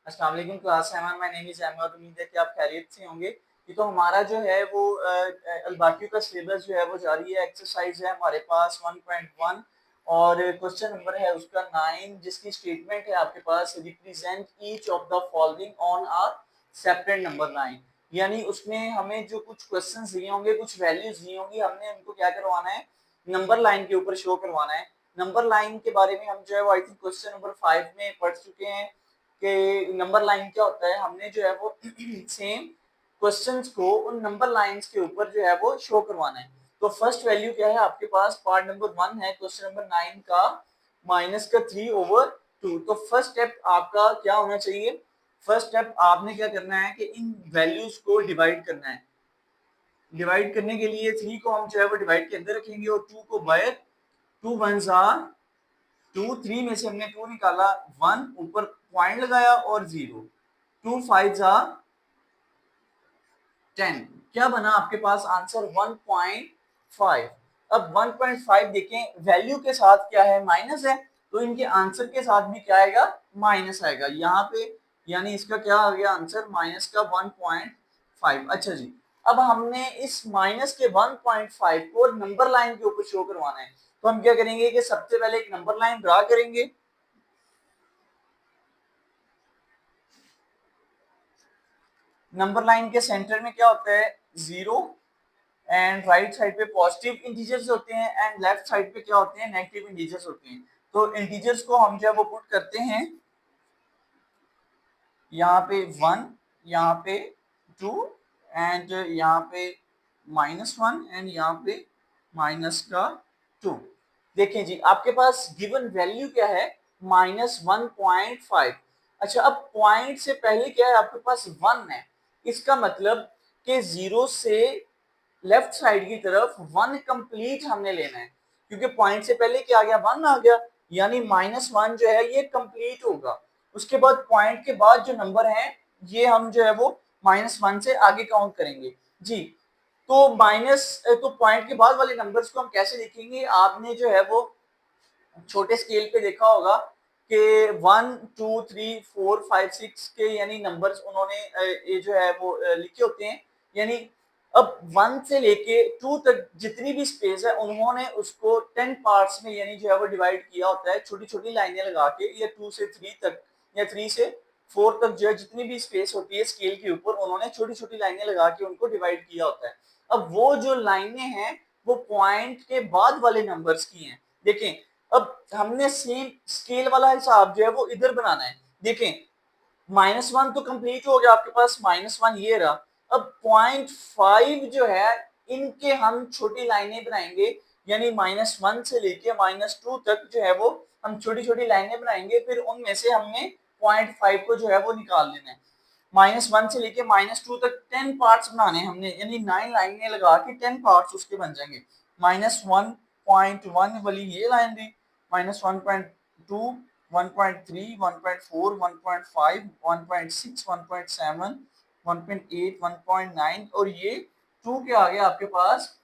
अस्सलाम वालेकुम class 7 my name is Ahmed. उम्मीद है कि आप खैरियत से होंगे। ये तो हमारा जो है वो अलबाकियों का सिलेबस जो है वो जारी है। एक्सरसाइज है हमारे पास 1.1 और क्वेश्चन नंबर है उसका 9, जिसकी स्टेटमेंट है आपके पास represent each of the following on a separate number line. यानी उसमें हमें जो कुछ क्वेश्चंस दिए होंगे, कुछ वैल्यूज दी होंगी, हमने उनको क्या करवाना है, नंबर लाइन के ऊपर शो करवाना है। नंबर लाइन के बारे में हम जो है वो आई थिंक क्वेश्चन नंबर 5 में पढ़ चुके हैं कि नंबर लाइन क्या होता है। हमने जो है वो सेम क्वेश्चंस को उन नंबर लाइंस के ऊपर जो है वो शो करवाना है। तो फर्स्ट वैल्यू क्या है आपके पास, पार्ट नंबर 1 है क्वेश्चन नंबर 9 का, माइनस का 3/2। तो फर्स्ट स्टेप आपका क्या होना चाहिए, फर्स्ट स्टेप आपने क्या करना है कि इन वैल्यूज को डिवाइड करना है। डिवाइड करने के लिए 3 को हम जो है वो डिवाइड के अंदर रखेंगे और 2 को बाहर। 2 1 2, 3 में से हमने 2 निकाला, 1 ऊपर पॉइंट लगाया और 0। 2 5 10। क्या बना आपके पास आंसर 1.5। अब 1.5 देखें वैल्यू के साथ क्या है, माइनस है, तो इनके आंसर के साथ भी क्या आएगा, माइनस आएगा यहाँ पे। यानी इसका क्या आ गया आंसर, माइनस का 1.5। अच्छा जी, अब हमने इस माइनस के 1.5 को नंबर लाइन के ऊपर शो करवाना है। तो हम क्या करेंगे कि सबसे पहले एक नंबर लाइन ड्रा करेंगे। नंबर लाइन के सेंटर में क्या होता है, 0, एंड राइट साइड पे पॉजिटिव इंटीजर्स होते हैं एंड लेफ्ट साइड पे क्या होते हैं, नेगेटिव इंटीजर्स होते हैं। तो इंटीजर्स को हम जो है वो पुट करते हैं यहाँ पे 1, यहाँ पे 2 एंड यहाँ पे -1 एंड यहाँ पे माइनस का 2। देखिए जी आपके पास गिवन वैल्यू क्या है, -1.5। अच्छा, अब पॉइंट से पहले क्या है आपके पास 1 है, इसका मतलब कि 0 से लेफ्ट साइड की तरफ 1 कंप्लीट हमने लेना है, क्योंकि पॉइंट से पहले क्या आ गया, 1 आ गया, यानी -1 जो है ये कंप्लीट होगा। उसके बाद पॉइंट के बाद जो नंबर है ये हम जो है वो -1 से आगे काउंट करेंगे जी। तो तो पॉइंट के बाद वाले नंबर्स को हम कैसे लिखेंगे, आपने जो है वो छोटे स्केल पे देखा होगा कि 1 2 3 4 5 6 के यानी नंबर्स उन्होंने ये जो है वो लिखे होते हैं। यानी अब 1 से लेके 2 तक जितनी भी स्पेस है उन्होंने उसको 10 पार्ट्स में यानी जो है वो डिवाइड किया होता है, छोटी छोटी लाइनें लगा के, या 2 से 3 तक या 3 से 4 तक जो है जितनी भी स्पेस होती है स्केल के ऊपर उन्होंने छोटी छोटी लाइनें लगा के उनको डिवाइड किया होता है। अब वो जो लाइनें हैं वो पॉइंट के बाद वाले नंबर्स की हैं। देखें, अब हमने सेम स्केल वाला हिसाब जो है वो इधर बनाना है। देखें, -1 तो कंप्लीट हो गया आपके पास, -1 ये रहा। अब 0.5 जो है इनके हम छोटी लाइनें बनाएंगे, यानी -1 से लेके -2 तक जो है वो हम छोटी छोटी लाइनें बनाएंगे, फिर उनमें से हमने 0.5 को जो है वो निकाल लेना है। -1 से लेके -2 तक 10 पार्ट्स बनाने हैं हमने, यानी 9 लाइनें लगा के 10 पार्ट्स उसके बन जाएंगे। -1.1 वाली ये लाइन दी, -1.2 1.3 1.4 1.5 1.6 1.7 1.8 1.9 और ये 2 के आगे आपके पास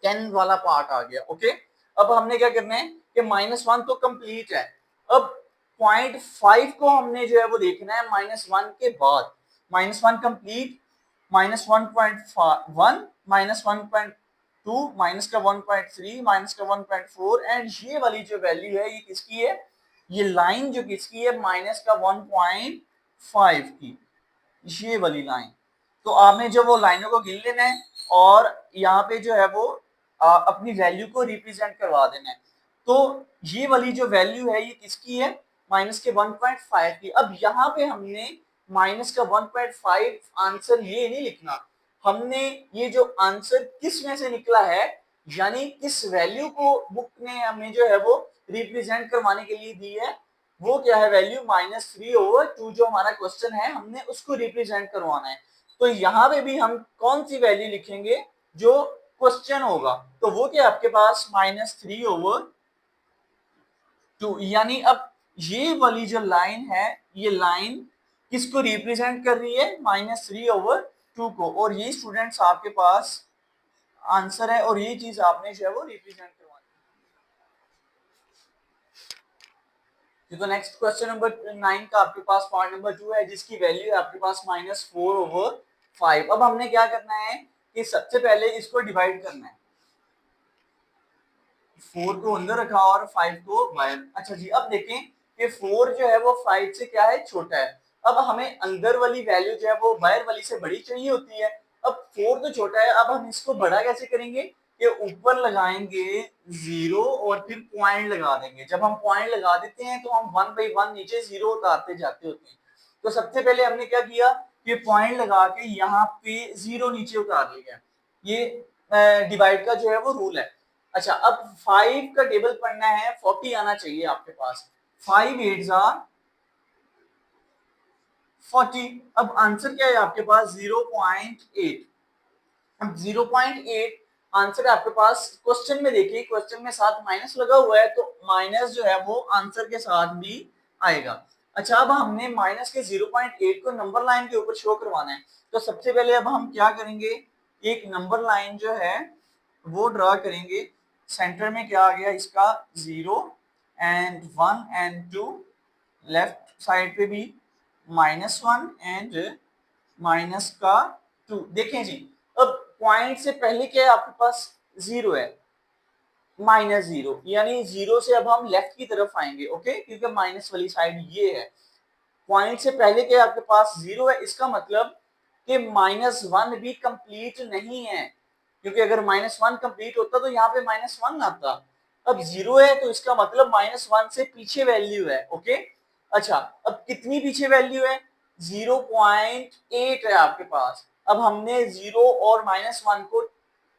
10 वाला पार्ट आ गया। ओके, अब हमने क्या करना है कि -1 तो कंप्लीट है, अब 0.5 को हमने जो है वो देखना है -1 के बाद। -1 कंप्लीट, -1.1 -1.2 माइनस का 1.3 माइनस का 1.4 एंड ये वाली जो वैल्यू है ये किसकी है, ये लाइन जो किसकी है, माइनस का 1.5 की, ये वाली लाइन। तो आपने जो वो लाइनों को गिन लेना है और यहाँ पे जो है वो अपनी वैल्यू को रिप्रेजेंट करवा देना है। तो ये वाली जो वैल्यू है ये किसकी है, माइनस के 1.5 की। अब यहाँ पे हमने माइनस का 1.5 आंसर ये नहीं लिखना, हमने ये जो आंसर किस में से निकला है, यानी किस वैल्यू को बुक ने हमें जो है वो रिप्रेजेंट करवाने के लिए दी है, वो क्या है वैल्यू -3/2 जो हमारा क्वेश्चन है हमने उसको रिप्रेजेंट करवाना है। तो यहाँ पे भी हम कौन सी वैल्यू लिखेंगे जो क्वेश्चन होगा, तो वो क्या आपके पास -3/2। यानी अब ये वाली जो लाइन है ये लाइन किसको रिप्रेजेंट कर रही है, -3/2 को, और ये स्टूडेंट्स आपके पास आंसर है और ये चीज आपने जो है वो रिप्रेजेंट करवानी है। तो नेक्स्ट क्वेश्चन नंबर 9 का आपके पास पॉइंट नंबर 2 है जिसकी वैल्यू है आपके पास -4/5। अब हमने क्या करना है कि सबसे पहले इसको डिवाइड करना है, 4 को अंदर रखा और 5 को बाहर। अच्छा जी, अब देखें कि 4 जो है वो 5 से क्या है, छोटा है। अब हमें अंदर वाली वैल्यू जो है वो बाहर वाली से बड़ी चाहिए होती है। अब 4 तो छोटा है, अब हम इसको बड़ा कैसे करेंगे कि ऊपर लगाएंगे 0 और फिर पॉइंट लगा देंगे। जब हम पॉइंट लगा देते हैं तो हम 1 बाई 1 नीचे 0 उतारते जाते होते हैं। तो सबसे पहले हमने क्या किया कि पॉइंट लगा के यहाँ पे 0 नीचे उतार लिया। ये डिवाइड का जो है वो रूल है। अच्छा, अब 5 का टेबल पढ़ना है, 40 आना चाहिए आपके पास। 5 8 आर 40। अब आंसर क्या है आपके पास 0.8। अब 0.8 आंसर है आपके पास। क्वेश्चन में देखिए, क्वेश्चन में साथ माइनस लगा हुआ है तो माइनस जो है वो आंसर के साथ भी आएगा। अच्छा, अब हमने माइनस के 0.8 को नंबर लाइन के ऊपर शो करवाना है। तो सबसे पहले अब हम क्या करेंगे, एक नंबर लाइन जो है वो ड्रा करेंगे। सेंटर में क्या आ गया इसका 0 एंड 1 एंड 2, लेफ्ट साइड पे भी -1 एंड माइनस का 2। देखें जी, अब पॉइंट से पहले क्या है आपके पास 0 है, -0, यानी 0 से अब हम लेफ्ट की तरफ आएंगे। ओके, क्योंकि माइनस वाली साइड ये है। पॉइंट से पहले क्या है आपके पास 0 है, इसका मतलब कि -1 भी कंप्लीट नहीं है, क्योंकि अगर -1 कंप्लीट होता तो यहाँ पे -1 आता। अब 0 है तो इसका मतलब -1 से पीछे वैल्यू है। ओके, अच्छा, अब कितनी पीछे वैल्यू है, 0.8 है आपके पास। अब हमने 0 और -1 को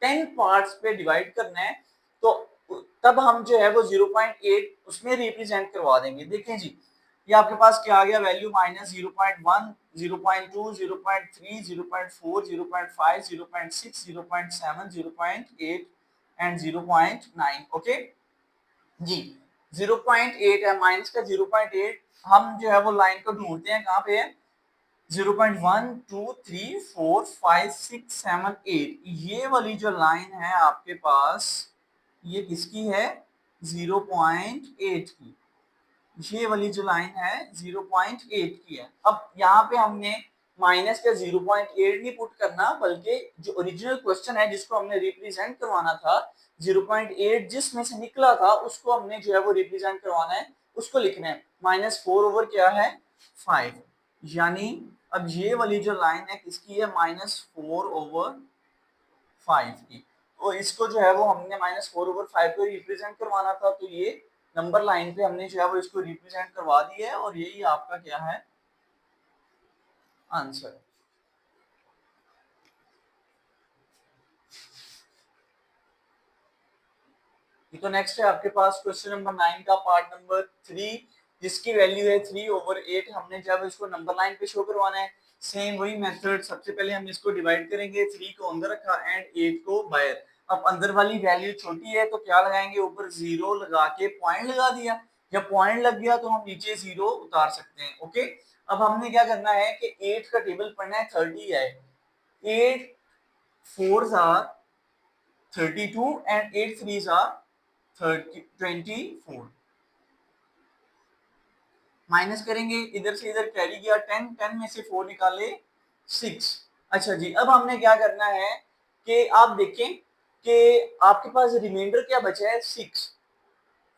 10 पार्ट्स पे डिवाइड करना है, तो तब हम जो है वो 0.8 उसमें रिप्रेजेंट करवा देंगे। देखें जी, ये आपके पास क्या आ गया वैल्यू, -0.1 0.2 0.3 0.4 0.5 0.6 0.7 0.8 एंड 0.9। ओके जी, 0.8 है, माइनस का 0.8। हम जो है वो लाइन को ढूंढते हैं, कहाँ पे है, 0.1 2 3 4 5 6 7 8। ये वाली जो लाइन है आपके पास ये किसकी है, 0.8 की। ये वाली जो लाइन है 0.8 की है। अब यहाँ पे हमने माइनस का 0.8 नहीं पुट करना, बल्कि जो ओरिजिनल क्वेश्चन है जिसको हमने रिप्रेजेंट करवाना था, 0.8 जिसमें से निकला था उसको हमने जो है वो रिप्रेजेंट करवाना है, उसको लिखना है। -4 ओवर क्या है 5, यानी अब ये वाली जो लाइन है किसकी है, -4/5 की। तो इसको जो है वो हमने -4/5 को रिप्रेजेंट करवाना था, तो ये नंबर लाइन पे हमने जो है वो इसको रिप्रेजेंट करवा दिया है और यही आपका क्या है आंसर। तो नेक्स्ट है आपके पास क्वेश्चन नंबर 9 का पार्ट नंबर 3 जिसकी वैल्यू है 3/8। हमने जब इसको नंबर लाइन पे शो करवाना है, सेम वही मेथड, सबसे पहले हम इसको डिवाइड करेंगे, 3 को अंदर रखा एंड 8 को बाहर। अब अंदर वाली वैल्यू छोटी है तो क्या लगाएंगे, ऊपर 0 लगा के पॉइंट लगा दिया। जब पॉइंट लग गया तो हम नीचे 0 उतार सकते हैं। ओके, अब हमने क्या करना है कि 8 का टेबल पढ़ना है, 30 है, 8 4s are 32 and 8 3s are 24। Minus करेंगे, इधर से इधर कैरी किया, 10 10 में से 4 निकाले 6। अच्छा जी, अब हमने क्या करना है कि आप देखें कि आपके पास रिमाइंडर क्या बचा है 6।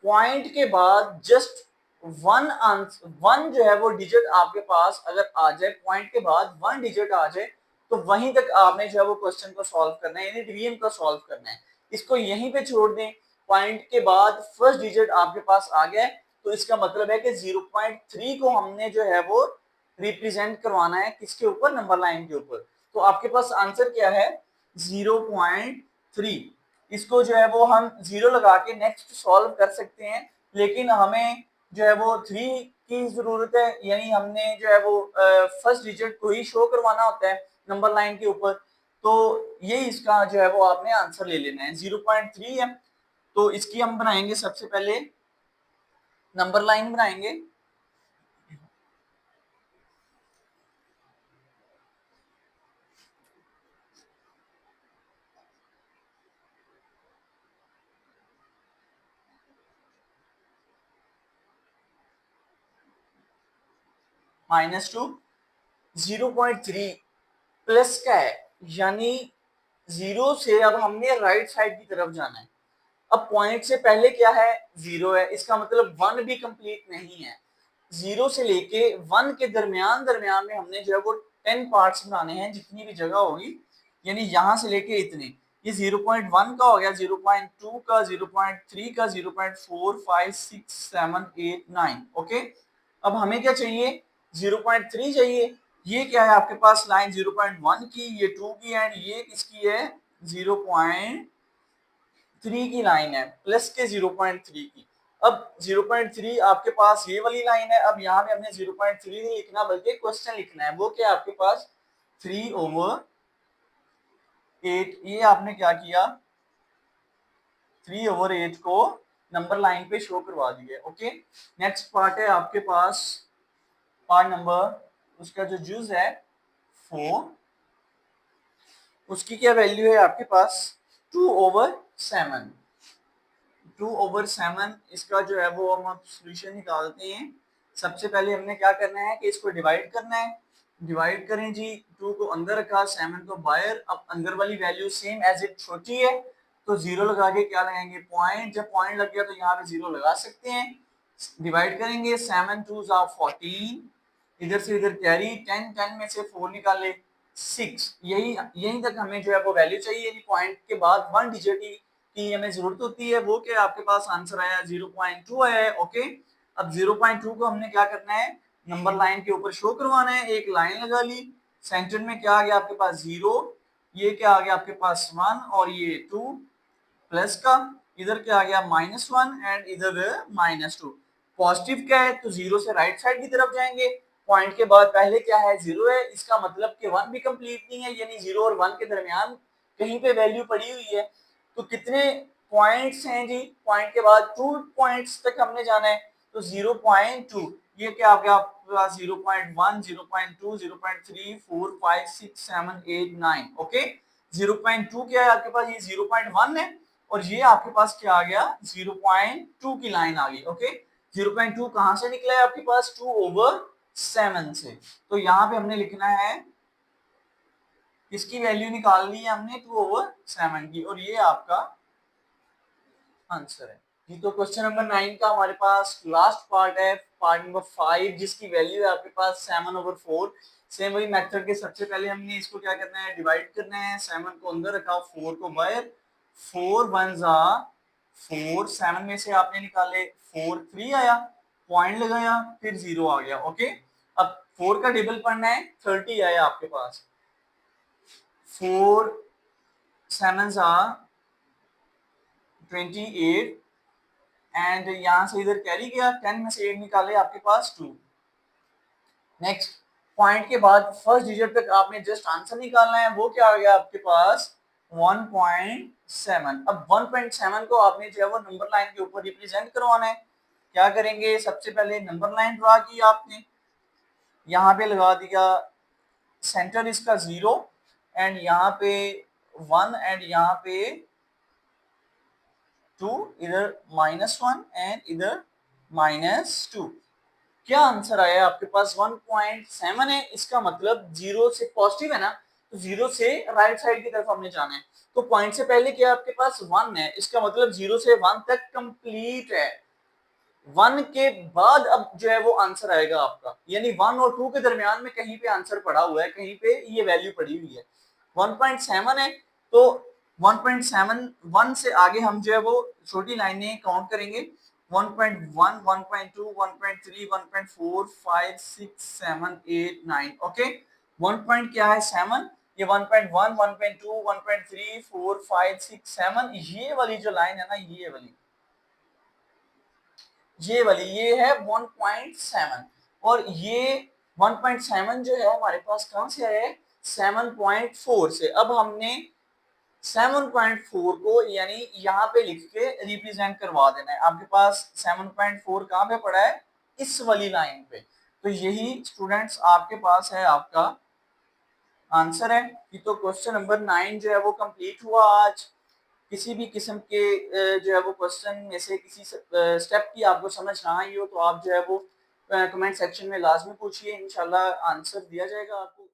पॉइंट के बाद जस्ट वन जो है वो डिजिट आपके पास अगर आ जाए, पॉइंट के बाद 1 डिजिट आ जाए, तो वहीं तक आपने जो है वो क्वेश्चन को सॉल्व करना है, यानी डिवीजन को सॉल्व करना है। इसको यहीं पे छोड़ दें, पॉइंट के बाद फर्स्ट डिजिट आपके पास आ गया है, तो इसका मतलब है कि 0.3 को हमने जो है वो रिप्रेजेंट करवाना है किसके ऊपर, नंबर लाइन के ऊपर। तो आपके पास आंसर क्या है 0.3। इसको जो है वो हम 0 लगा के नेक्स्ट सॉल्व कर सकते हैं, लेकिन हमें जो है वो 3 की जरूरत है, यानी हमने जो है वो फर्स्ट डिजिट को ही शो करवाना होता है नंबर लाइन के ऊपर। तो ये इसका जो है वो आपने आंसर ले लेना है, 0.3 है। तो इसकी हम बनाएंगे, सबसे पहले नंबर लाइन बनाएंगे। -2 0.3 प्लस का है, यानी 0 से अब हमने राइट साइड की तरफ जाना है। अब पॉइंट से पहले क्या है, 0 है, इसका मतलब 1 भी कंप्लीट नहीं है। 0 से लेके 1 के दरमियान दरमियान में हमने जो है वो 10 पार्ट्स बनाने हैं, जितनी भी जगह होगी, यानी यहाँ से लेके इतने, ये 0.1 का हो गया, 0.2 का, 0.3 का, 0.4 5 6 7 8 9। ओके, अब हमें क्या चाहिए, 0.3 चाहिए। ये क्या है आपके पास लाइन 0.1 की, ये 2 की, एंड ये किसकी है, 0.3 की लाइन है, प्लस के 0.3 की। अब 0.3 आपके पास ये वाली लाइन है। अब यहाँ पे हमने 0.3 नहीं लिखना बल्कि क्वेश्चन लिखना है, वो क्या आपके पास 3/8। ये आपने क्या किया, 3/8 को नंबर लाइन पे शो करवा दिया। ओके, नेक्स्ट पार्ट है आपके पास पार्ट नंबर, उसका जो जुज है 4, उसकी क्या वैल्यू है आपके पास 2/7। 2/7 इसका जो है वो हम सोल्यूशन निकालते हैं। सबसे पहले हमने क्या करना है कि इसको डिवाइड करना है। डिवाइड करें जी, 2 को अंदर रखा, 7 को बाहर। अब अंदर वाली वैल्यू सेम एज इट छोटी है तो 0 लगा के क्या लगाएंगे, पॉइंट। जब पॉइंट लग गया तो यहाँ पे 0 लगा सकते हैं। डिवाइड करेंगे, 7 2s are 14, इधर से इधर कैरी, 10 10 में से 4 निकाले 6। यही तक हमें जो है वो वैल्यू चाहिए, यानी पॉइंट के बाद 1 डिजिट की हमें जरूरत होती है। वो क्या आपके पास आंसर आया 0.2 आया है। ओके, अब 0.2 को हमने क्या करना है, नंबर लाइन के ऊपर शो करवाना है। एक लाइन लगा ली, सेंटर में क्या आ गया आपके पास 0, ये क्या आ गया आपके पास 1, और ये 2 प्लस का, इधर क्या आ गया -1 एंड इधर -2। पॉजिटिव क्या है तो 0 से राइट साइड की तरफ जाएंगे। पॉइंट के बाद पहले क्या है 0 है, इसका मतलब कि 1 भी कंप्लीट नहीं है, यानी 0 और 1 के दरमियान कहीं पे वैल्यू पड़ी हुई है। तो कितने पॉइंट्स हैं जी, पॉइंट के बाद 2 पॉइंट्स तक हमने जाना है, तो 0.2, ये क्या आ गया आपके पास 0.1 0.2 0.3 4 5 6 7 8 9। ओके, 0.2 क्या है आपके पास, ये 0.1 है, और ये आपके पास क्या आ गया 0.2 की लाइन आ गई। ओके, 0.2 कहां से निकला है आपके पास 2/7 से। तो यहाँ पे हमने लिखना है, इसकी वैल्यू निकालनी है हमने 2/7 की, और ये आपका आंसर है जी। तो क्वेश्चन नंबर 9 का हमारे पास लास्ट पार्ट है, पार्ट नंबर 5, जिसकी वैल्यू है आपके पास 7/4। सेम वही मेथड के, सबसे पहले हमने इसको क्या करना है, डिवाइड करना है। 7 को अंदर रखा, 4 को बाहर, 4 1s are 4, 7 में से आपने निकाले 4 3 आया, पॉइंट लगाया, फिर 0 आ गया। ओके, अब 4 का टेबल पढ़ना है, 30 आया आपके पास, 4 7s are 28, एंड यहां से इधर कैरी किया, 10 में से 8 निकाले, आपके पास 2। नेक्स्ट, पॉइंट के बाद फर्स्ट डिजिट तक आपने जस्ट आंसर निकालना है, वो क्या आ गया आपके पास 1.7। अब 1.7 को आपने जो है वो नंबर लाइन के ऊपर रिप्रेजेंट करवाना है। क्या करेंगे, सबसे पहले नंबर लाइन ड्रा की आपने, यहाँ पे लगा दिया सेंटर इसका 0, एंड यहाँ पे 1, एंड यहाँ पे 2, इधर -1 एंड इधर -2। क्या आंसर आया आपके पास 1.7 है। इसका मतलब 0 से पॉजिटिव है ना, तो 0 से राइट साइड की तरफ हमने जाना है। तो पॉइंट से पहले क्या आपके पास 1 है, इसका मतलब 0 से 1 तक कंप्लीट है। 1 के बाद अब जो है वो आंसर आएगा आपका, यानी 1 और 2 के दरमियान में कहीं पे आंसर पड़ा हुआ है, कहीं पे ये वैल्यू पड़ी हुई है। 1.7 है, तो 1.7 1 से आगे हम जो है वो छोटी लाइनें काउंट करेंगे, 1.1 1.2 1.3 1.4 5 6 7 8 9। ओके, 1 पॉइंट क्या है 7, ये 1.1 1.2 1.3 4 5 6 7, ये वाली जो लाइन है ना, ये वाली ये है 1.7, और ये 1.7 जो है हमारे पास कहां से आया है 7.4 से। अब हमने 7.4 को यानी यहाँ पे लिख के रिप्रेजेंट करवा देना है। आपके पास 7.4 कहाँ पे पड़ा है, इस वाली लाइन पे। तो यही स्टूडेंट्स आपके पास है आपका आंसर है। ये तो क्वेश्चन नंबर 9 जो है वो कंप्लीट हुआ आज। किसी भी किस्म के जो है वो क्वेश्चन में से किसी स्टेप की आपको समझ ना आई हो तो आप जो है वो कमेंट सेक्शन में लाजमी पूछिए, इंशाल्लाह आंसर दिया जाएगा आपको।